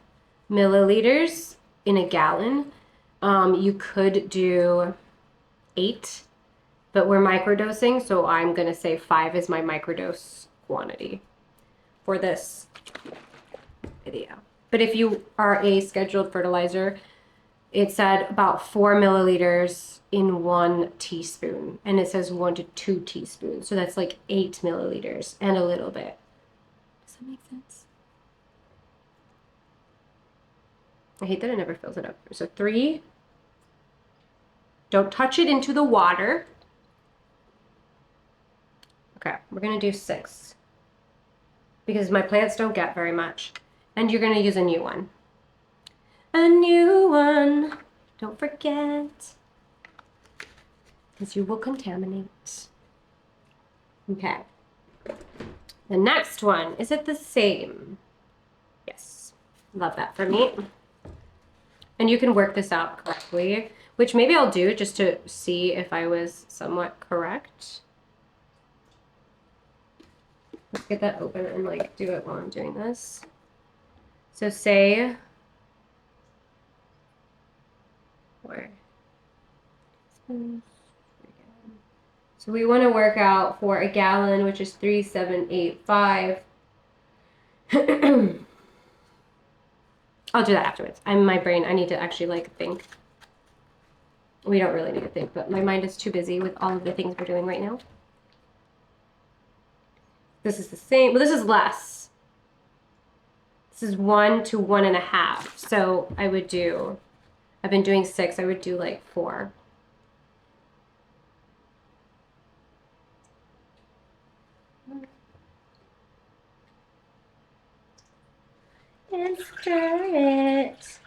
milliliters in a gallon. You could do 8, but we're microdosing, so I'm gonna say 5 is my microdose quantity for this video. But if you are a scheduled fertilizer, it said about 4 milliliters in 1 teaspoon, and it says 1 to 2 teaspoons, so that's like 8 milliliters and a little bit. Does that make sense? I hate that it never fills it up. So 3. Don't touch it into the water. Okay, we're gonna do 6 because my plants don't get very much. And you're gonna use a new one. A new one. Don't forget. Because you will contaminate. Okay. The next one, is it the same? Yes. Love that for me. And you can work this out correctly, which maybe I'll do just to see if I was somewhat correct. Let's get that open and like do it while I'm doing this. So say, where? So we want to work out for a gallon, which is 3,785. I'll do that afterwards. My brain, I need to actually like think. We don't really need to think, but my mind is too busy with all of the things we're doing right now. This is the same, but this is less. This is 1 to 1.5. So I would do, I've been doing 6, I would do like 4. And stir it.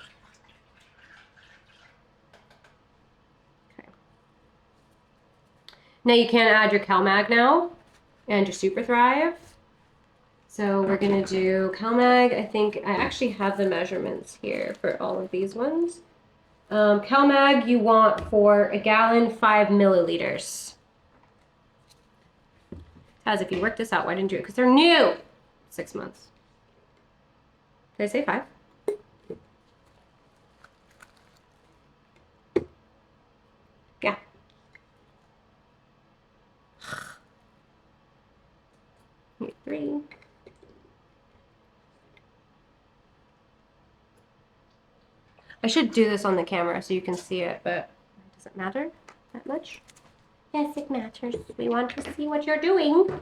Okay. Now you can add your CalMag now and your Super Thrive. So we're gonna do CalMag. I think I actually have the measurements here for all of these ones. CalMag you want for a gallon 5 milliliters. As if you worked this out, why didn't you? Because they're new. 6 months. Did I say 5? Yeah. Need 3. I should do this on the camera so you can see it, but does it matter that much? Yes, it matters. We want to see what you're doing,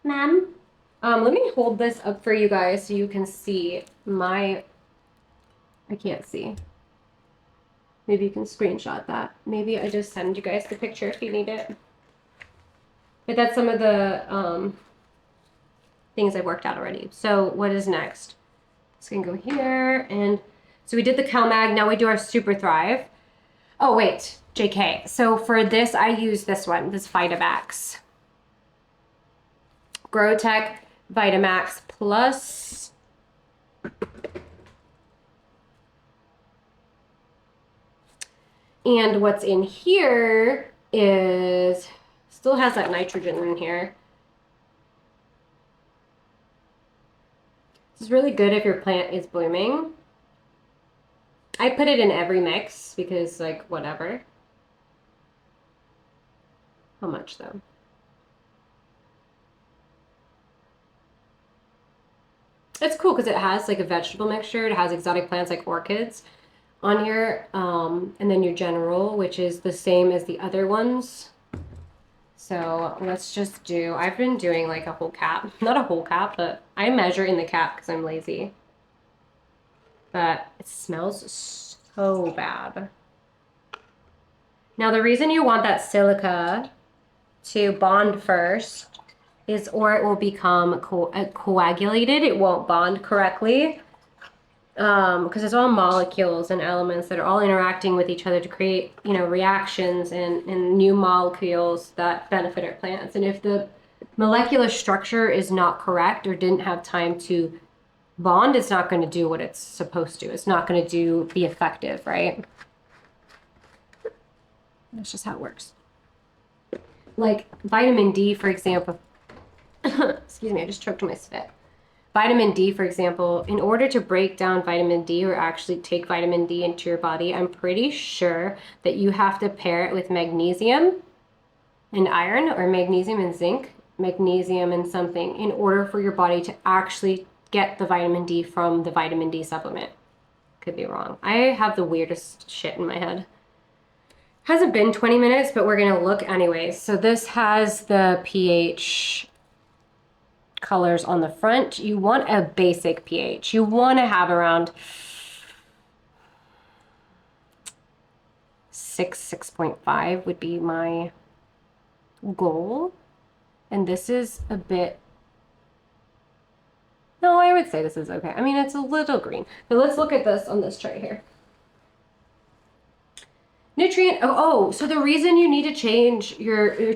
ma'am. Let me hold this up for you guys so you can see I can't see. Maybe you can screenshot that. Maybe I just send you guys the picture if you need it. But that's some of the things I've worked out already. So what is next? It's gonna go here, and so we did the CalMag, now we do our Super Thrive. Oh wait, JK. So for this, I use this one, this Vitamax. Growtech Vitamax Plus. And what's in here is, still has that nitrogen in here. This is really good if your plant is blooming. I put it in every mix because, like, whatever. How much though? It's cool because it has like a vegetable mixture. It has exotic plants like orchids on here, and then your general, which is the same as the other ones. So let's just do, I've been doing like a whole cap, not a whole cap, but I measure in the cap because I'm lazy. But it smells so bad. Now the reason you want that silica to bond first is, or it will become coagulated. It won't bond correctly. Because it's all molecules and elements that are all interacting with each other to create, you know, reactions and new molecules that benefit our plants. And if the molecular structure is not correct or didn't have time to bond, it's not going to do what it's supposed to. It's not going to be effective, right? That's just how it works. Like vitamin D, for example. Excuse me, I just choked on my spit. Vitamin D, for example, in order to break down vitamin D or actually take vitamin D into your body, I'm pretty sure that you have to pair it with magnesium and iron, or magnesium and zinc, magnesium and something, in order for your body to actually get the vitamin D from the vitamin D supplement. Could be wrong. I have the weirdest shit in my head. Hasn't been 20 minutes, but we're gonna look anyways. So this has the pH colors on the front. You want a basic pH. You want to have around 6.5 would be my goal. And this is a bit, no, I would say this is okay. I mean, it's a little green. But let's look at this on this chart here. Nutrient, so the reason you need to change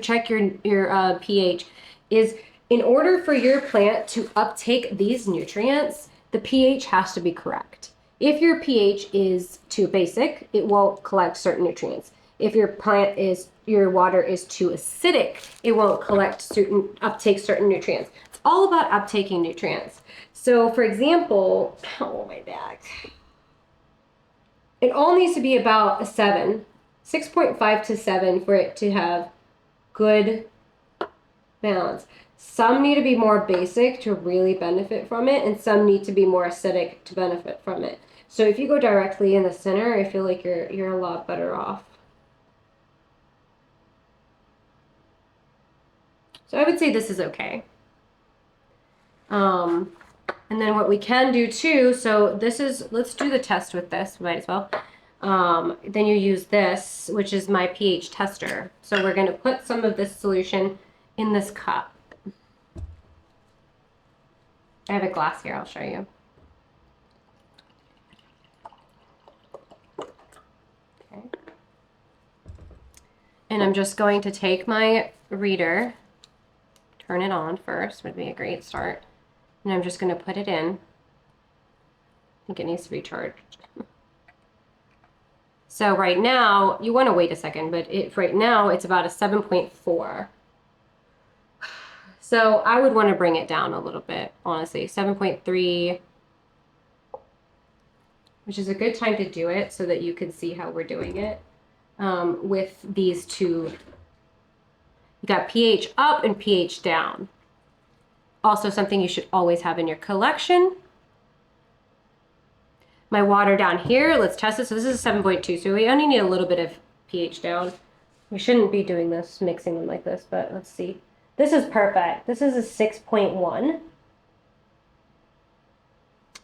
check your pH is in order for your plant to uptake these nutrients, the pH has to be correct. If your pH is too basic, it won't collect certain nutrients. If your water is too acidic, it won't uptake certain nutrients. It's all about uptaking nutrients. So for example, oh my back. It all needs to be about a 7, 6.5 to 7 for it to have good balance. Some need to be more basic to really benefit from it, and some need to be more acidic to benefit from it. So if you go directly in the center, I feel like you're a lot better off. So I would say this is okay. And then what we can do too, so this is, let's do the test with this, might as well. Then you use this, which is my pH tester. So we're going to put some of this solution in this cup. I have a glass here, I'll show you. Okay. And I'm just going to take my reader, turn it on first, would be a great start. And I'm just going to put it in. I think it needs to be charged. So right now, you want to wait a second, but right now it's about a 7.4. So I would want to bring it down a little bit, honestly. 7.3, which is a good time to do it so that you can see how we're doing it with these two. You got pH up and pH down. Also something you should always have in your collection. My water down here, let's test it. So this is a 7.2, so we only need a little bit of pH down. We shouldn't be doing this, mixing them like this, but let's see. This is perfect. This is a 6.1.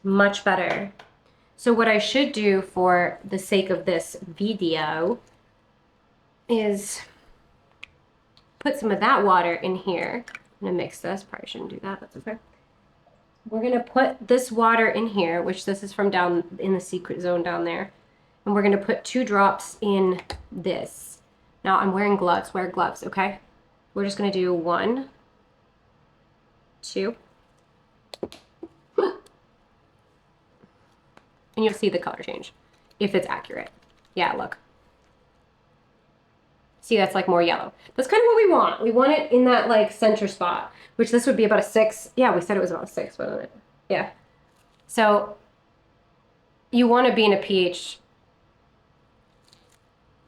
Much better. So what I should do for the sake of this video is put some of that water in here. I'm gonna mix this. Probably shouldn't do that. That's okay. We're gonna put this water in here, which this is from down in the secret zone down there. And we're gonna put 2 drops in this. Now I'm wearing gloves. Wear gloves, okay? We're just gonna do 1, 2. And you'll see the color change if it's accurate. Yeah, look. See, that's like more yellow. That's kind of what we want. We want it in that like center spot, which this would be about a 6. Yeah, we said it was about a 6, wasn't it? Yeah. So you want to be in a pH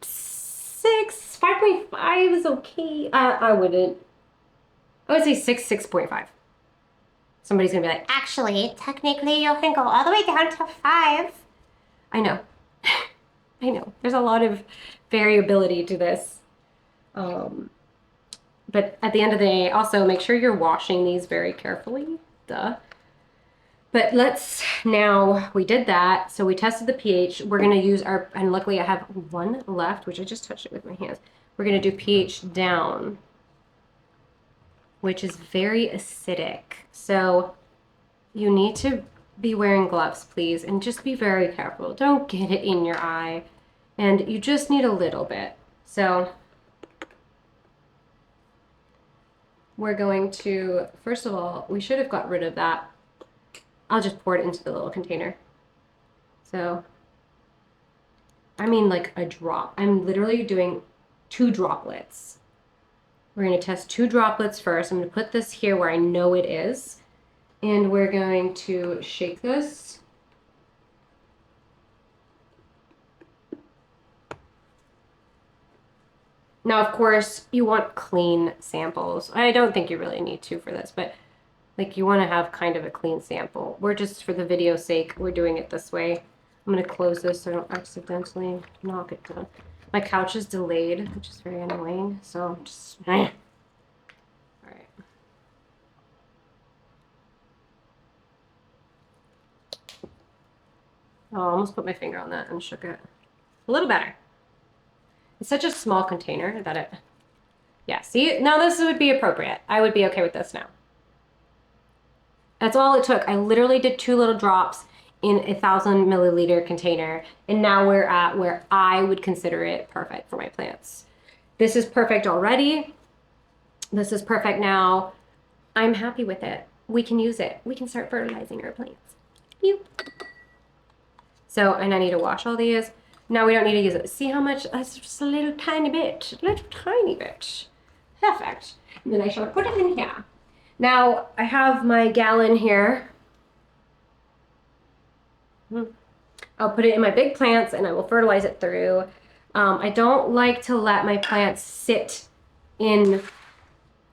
6, 5.5 is okay. I wouldn't. I would say 6, 6.5. Somebody's gonna be like, actually, technically you can go all the way down to 5. I know. I know. There's a lot of variability to this. But at the end of the day, also make sure you're washing these very carefully. Duh. But we did that. So we tested the pH. We're gonna use and luckily I have 1 left, which I just touched it with my hands. We're gonna do pH down, which is very acidic. So you need to be wearing gloves, please, and just be very careful. Don't get it in your eye. And you just need a little bit. So we're going to, first of all, we should have got rid of that. I'll just pour it into the little container. So, I mean like a drop. I'm literally doing 2 droplets. We're going to test 2 droplets first. I'm going to put this here where I know it is. And we're going to shake this. Now, of course, you want clean samples. I don't think you really need to for this, but like you want to have kind of a clean sample. We're just, for the video's sake, we're doing it this way. I'm going to close this so I don't accidentally knock it down. My couch is delayed, which is very annoying. So I'm just... All right. Oh, I almost put my finger on that and shook it. A little better. It's such a small container that it... Yeah, see? Now this would be appropriate. I would be okay with this now. That's all it took. I literally did 2 little drops in a 1,000 milliliter container. And now we're at where I would consider it perfect for my plants. This is perfect already. This is perfect now. I'm happy with it. We can use it. We can start fertilizing our plants. So, and I need to wash all these. Now we don't need to use it. See how much? That's just a little tiny bit. A little tiny bit. Perfect. And then I shall put it in here. Now I have my gallon here. I'll put it in my big plants and I will fertilize it through. I don't like to let my plants sit in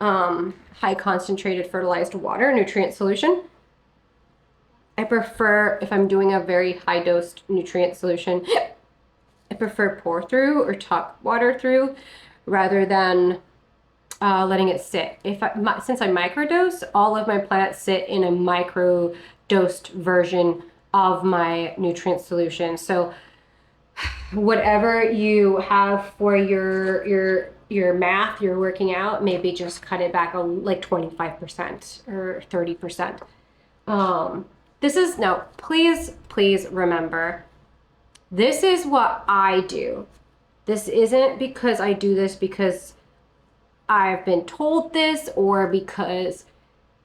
high concentrated fertilized water, nutrient solution. I prefer, if I'm doing a very high dosed nutrient solution, I prefer pour through or tuck water through rather than letting it sit. Since I microdose, all of my plants sit in a micro dosed version of my nutrient solution. So whatever you have for your math, you're working out, maybe just cut it back like 25% or 30%. Please remember, this is what I do. This isn't because I do this because I've been told this or because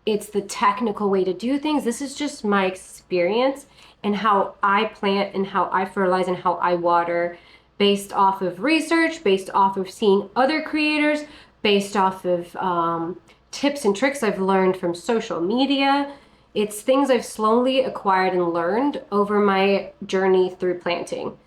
it's the technical way to do things. This is just my experience and how I plant and how I fertilize and how I water, based off of research, based off of seeing other creators, based off of tips and tricks I've learned from social media. It's things I've slowly acquired and learned over my journey through planting.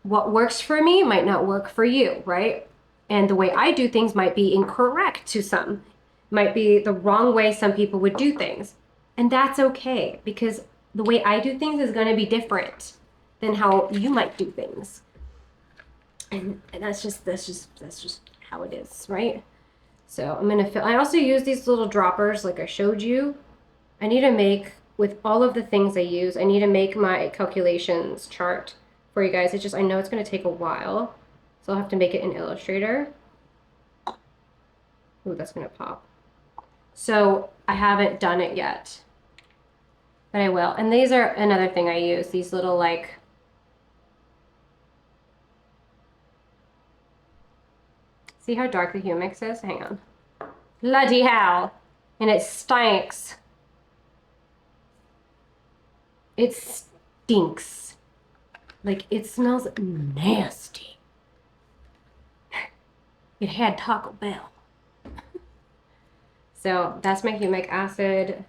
What works for me might not work for you, right? And the way I do things might be incorrect to some, might be the wrong way some people would do things. And that's okay, because the way I do things is going to be different than how you might do things. And that's just how it is, right? So I'm going to fill. I also use these little droppers like I showed you. I need to make with all of the things I use. I need to make my calculations chart for you guys. It's just, I know it's going to take a while, so I'll have to make it in Illustrator. Ooh, that's going to pop. So I haven't done it yet, but I will. And these are another thing I use, these little like, see how dark the humics is? Hang on. Bloody hell. And it stinks. It stinks. Like, it smells nasty. It had Taco Bell. So that's my humic acid.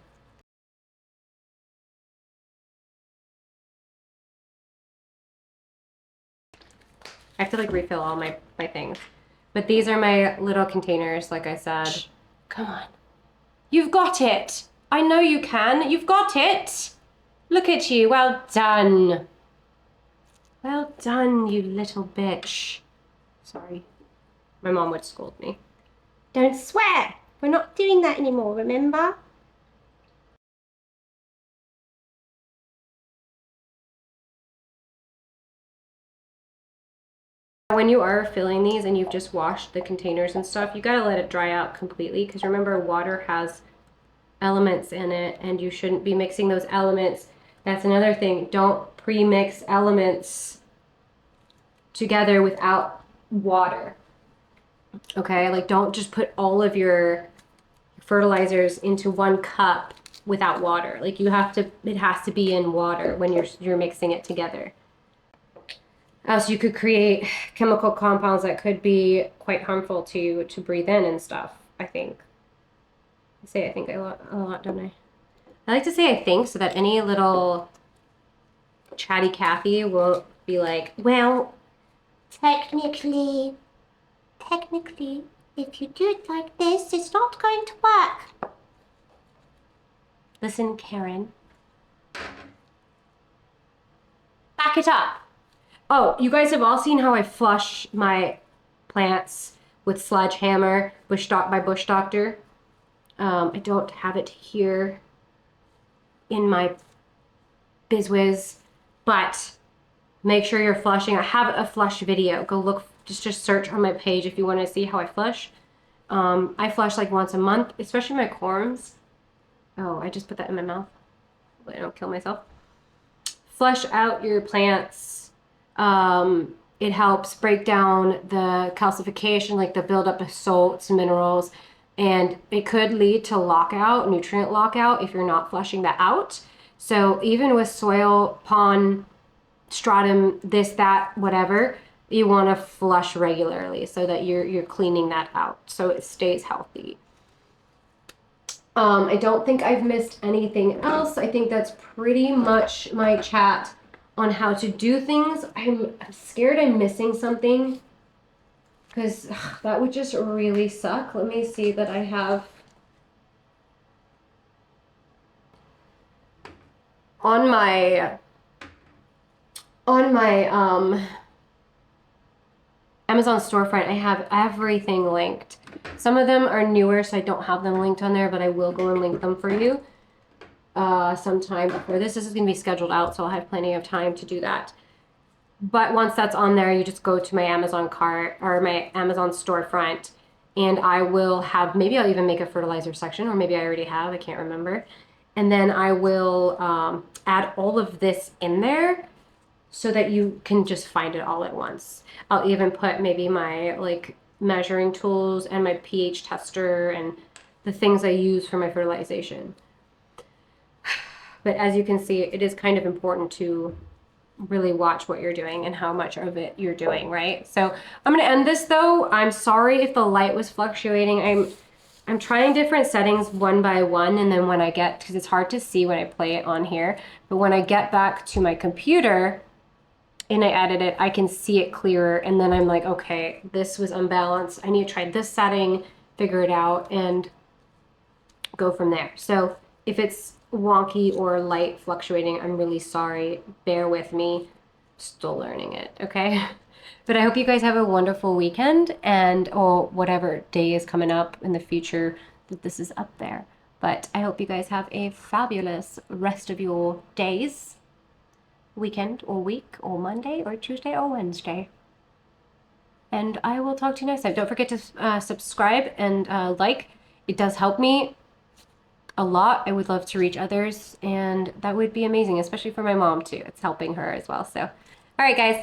I have to like refill all my things. But these are my little containers, like I said. Come on. You've got it. I know you can. You've got it. Look at you. Well done. Well done, you little bitch. Sorry. My mom would scold me. Don't swear. We're not doing that anymore, remember? When you are filling these and you've just washed the containers and stuff, you gotta let it dry out completely, because remember, water has elements in it and you shouldn't be mixing those elements. That's another thing. Don't pre-mix elements together without water. Okay, like don't just put all of your fertilizers into one cup without water. Like you have to, it has to be in water when you're mixing it together. Else you could create chemical compounds that could be quite harmful to breathe in and stuff, I think. I say I think a lot, don't I? I like to say I think so that any little chatty Cathy won't be like, well, technically, if you do it like this, it's not going to work. Listen, Karen. Back it up. Oh, you guys have all seen how I flush my plants with Sledgehammer by Bush Doctor. I don't have it here in my BizWiz, but make sure you're flushing. I have a flush video. Go look, just search on my page if you want to see how I flush. I flush like once a month, especially my corms. Oh, I just put that in my mouth. I don't kill myself. Flush out your plants. It helps break down the calcification, like the buildup of salts, minerals, and it could lead to lockout, nutrient lockout, if you're not flushing that out. So even with soil, pond, stratum, this, that, whatever, you want to flush regularly so that you're cleaning that out so it stays healthy. I don't think I've missed anything else. I think that's pretty much my chat on how to do things. I'm scared I'm missing something because that would just really suck. Let me see that I have on my Amazon storefront. I have everything linked. Some of them are newer, so I don't have them linked on there, but I will go and link them for you sometime before this. This is going to be scheduled out, so I'll have plenty of time to do that. But once that's on there, you just go to my Amazon cart or my Amazon storefront, and I will have, maybe I'll even make a fertilizer section, or maybe I already have, I can't remember. And then I will add all of this in there so that you can just find it all at once. I'll even put maybe my like measuring tools and my pH tester and the things I use for my fertilization. But as you can see, it is kind of important to really watch what you're doing and how much of it you're doing, right? So I'm gonna end this though. I'm sorry if the light was fluctuating. I'm trying different settings one by one, and then when I get, because it's hard to see when I play it on here, but when I get back to my computer and I edit it, I can see it clearer, and then I'm like, okay, this was unbalanced. I need to try this setting, figure it out, and go from there. So if it's wonky or light fluctuating, I'm really sorry. Bear with me. Still learning it, okay? But I hope you guys have a wonderful weekend, and or whatever day is coming up in the future that this is up there. But I hope you guys have a fabulous rest of your days, weekend or week or Monday or Tuesday or Wednesday. And I will talk to you next time. Don't forget to subscribe and like. It does help me a lot. I would love to reach others, and that would be amazing, especially for my mom too. It's helping her as well. So, all right, guys.